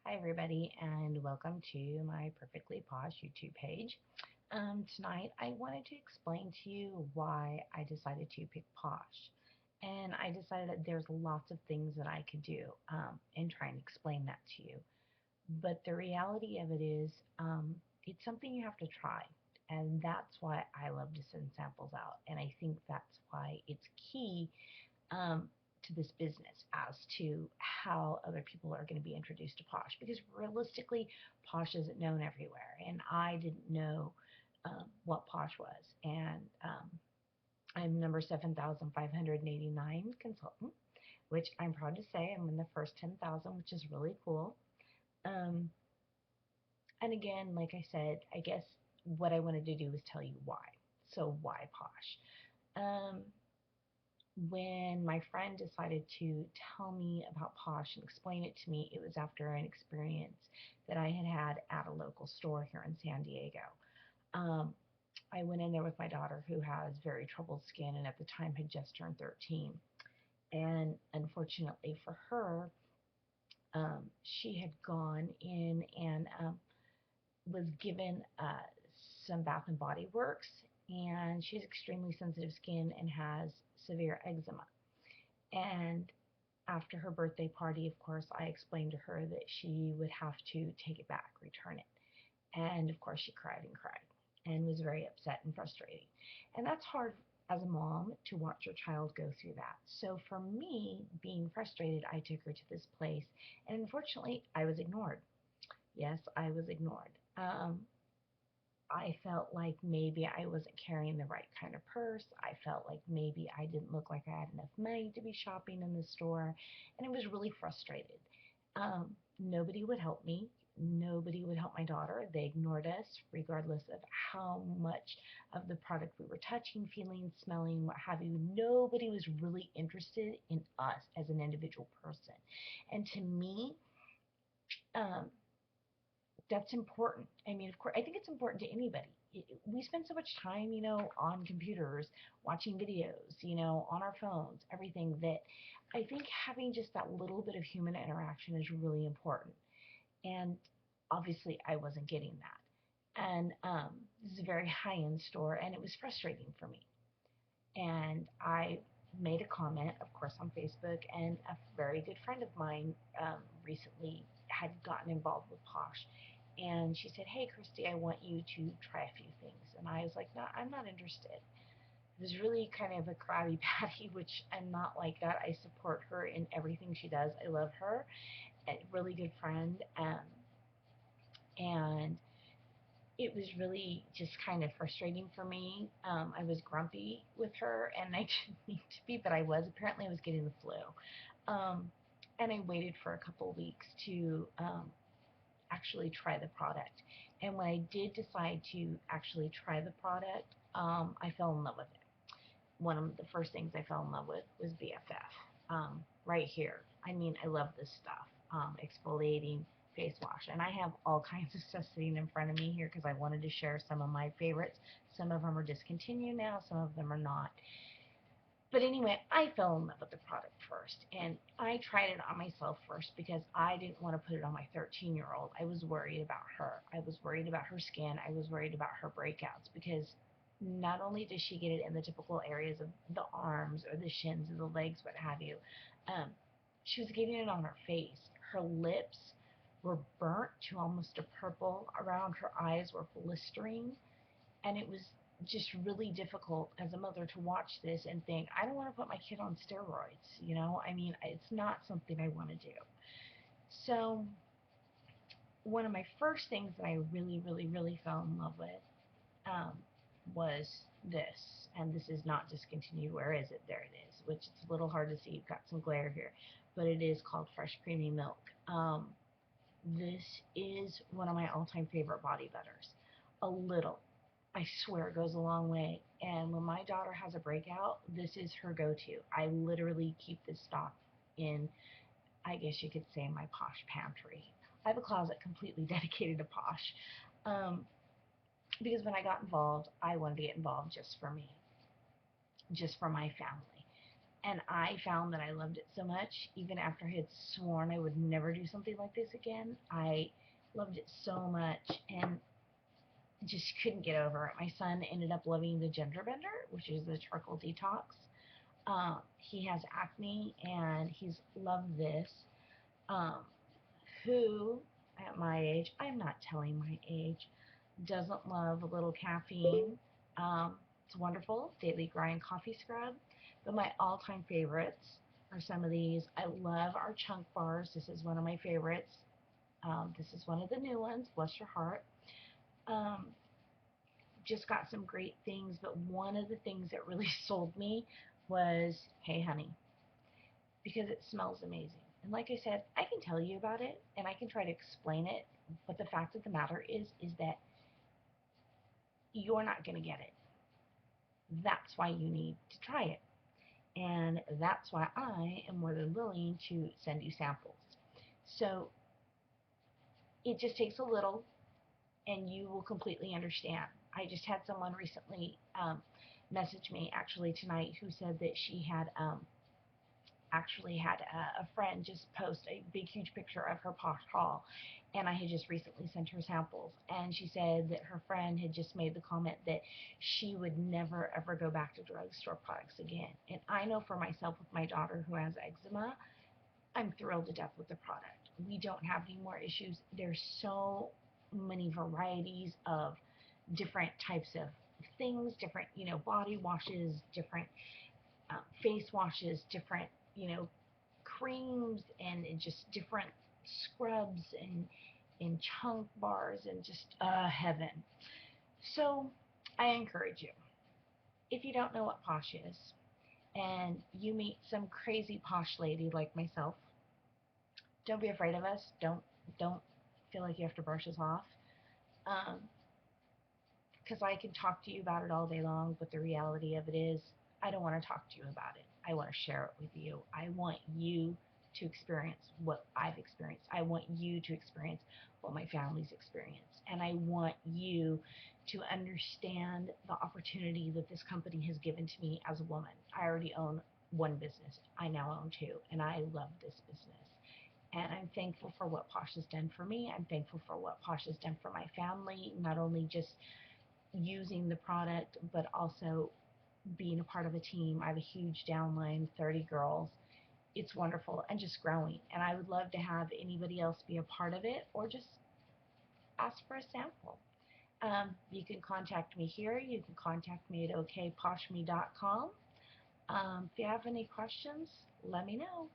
Hi, everybody, and welcome to my Perfectly Posh YouTube page. Tonight, I wanted to explain to you why I decided to pick Posh. And I decided that there's lots of things that I could do and try and explain that to you. But the reality of it is, it's something you have to try. And that's why I love to send samples out. And I think that's why it's key um, to this business as to how other people are going to be introduced to Posh. Because realistically, Posh isn't known everywhere, and I didn't know what Posh was. And I'm number 7,589 consultant, which I'm proud to say I'm in the first 10,000, which is really cool. Um, and again, like I said, I guess what I wanted to do was tell you why. So why Posh? Um, when my friend decided to tell me about Posh and explain it to me, it was after an experience that I had had at a local store here in San Diego. Um, I went in there with my daughter who has very troubled skin and at the time had just turned 13. And unfortunately for her, she had gone in and was given some Bath and Body Works, and she has extremely sensitive skin and has severe eczema. And after her birthday party, of course, I explained to her that she would have to take it back, return it. And of course, she cried and cried and was very upset and frustrated. And that's hard as a mom to watch your child go through that. So for me, being frustrated, I took her to this place. And unfortunately, I was ignored. Yes, I was ignored. I felt like maybe I wasn't carrying the right kind of purse. I felt like maybe I didn't look like I had enough money to be shopping in the store. And I was really frustrated. Nobody would help me. Nobody would help my daughter. They ignored us, regardless of how much of the product we were touching, feeling, smelling, what have you. Nobody was really interested in us as an individual person. And to me, um, that's important. I mean, of course, I think it's important to anybody. We spend so much time, on computers, watching videos, on our phones, everything that I think having just that little bit of human interaction is really important. And obviously, I wasn't getting that. And this is a very high-end store, and it was frustrating for me. And I made a comment, of course, on Facebook, and a very good friend of mine recently had gotten involved with Posh. And she said, "Hey, Christy, I want you to try a few things." And I was like, "No, I'm not interested." It was really kind of a Krabby Patty, which I'm not like that. I support her in everything she does. I love her, a really good friend. And it was really just kind of frustrating for me. I was grumpy with her, and I didn't need to be, but I was. Apparently, I was getting the flu. Um, and I waited for a couple weeks to actually try the product. And when I did decide to actually try the product, I fell in love with it. One of the first things I fell in love with was BFF. Right here. I mean, I love this stuff. Exfoliating face wash. And I have all kinds of stuff sitting in front of me here because I wanted to share some of my favorites. Some of them are discontinued now, some of them are not. But anyway, I fell in love with the product first, and I tried it on myself first because I didn't want to put it on my 13-year-old. I was worried about her. I was worried about her skin. I was worried about her breakouts because not only does she get it in the typical areas of the arms or the shins or the legs, what have you, um, she was getting it on her face. Her lips were burnt to almost a purple. Around her eyes were blistering, and it was just really difficult as a mother to watch this and think, I don't want to put my kid on steroids. I mean, it's not something I want to do. So one of my first things that I really, really, really fell in love with um, was this. And this is not discontinued. Where is it? There it is, which it's a little hard to see. You've got some glare here. But it is called Fresh Creamy Milk. This is one of my all-time favorite body butters. A little. I swear it goes a long way. And when my daughter has a breakout, this is her go-to. I literally keep this stock in, I guess you could say, my Posh pantry. I have a closet completely dedicated to Posh. Um, because when I got involved, I wanted to get involved just for me, just for my family. And I found that I loved it so much, even after I had sworn I would never do something like this again. I loved it so much and just couldn't get over it. My son ended up loving the Gender Bender, which is the charcoal detox. He has acne and he's loved this. Um, who, at my age, I'm not telling my age, doesn't love a little caffeine? It's wonderful. Daily Grind Coffee Scrub. But my all time favorites are some of these. I love our chunk bars. This is one of my favorites. This is one of the new ones. Bless your heart. Um, just got some great things, but one of the things that really sold me was Hey Honey, because it smells amazing. And like I said, I can tell you about it and I can try to explain it, but the fact of the matter is that you're not going to get it. That's why you need to try it. And that's why I am more than willing to send you samples. So it just takes a little and you will completely understand. I just had someone recently message me actually tonight who said that she had actually had a friend just post a big huge picture of her Posh haul, and I had just recently sent her samples, and she said that her friend had just made the comment that she would never ever go back to drugstore products again. And I know for myself with my daughter who has eczema, I'm thrilled to death with the product. We don't have any more issues. There's so many varieties of different types of things, different, body washes, different face washes, different, creams, and just different scrubs and chunk bars and just heaven. So I encourage you, if you don't know what Posh is and you meet some crazy Posh lady like myself, don't be afraid of us. Don't feel like you have to brush us off. Um, because I can talk to you about it all day long, but the reality of it is, I don't want to talk to you about it. I want to share it with you. I want you to experience what I've experienced. I want you to experience what my family's experienced. And I want you to understand the opportunity that this company has given to me as a woman. I already own one business. I now own two, and I love this business. And I'm thankful for what Posh has done for me. I'm thankful for what Posh has done for my family, not only just using the product, but also being a part of a team. I have a huge downline, 30 girls. It's wonderful and just growing. And I would love to have anybody else be a part of it or just ask for a sample. You can contact me here. You can contact me at okposhme.com. If you have any questions, let me know.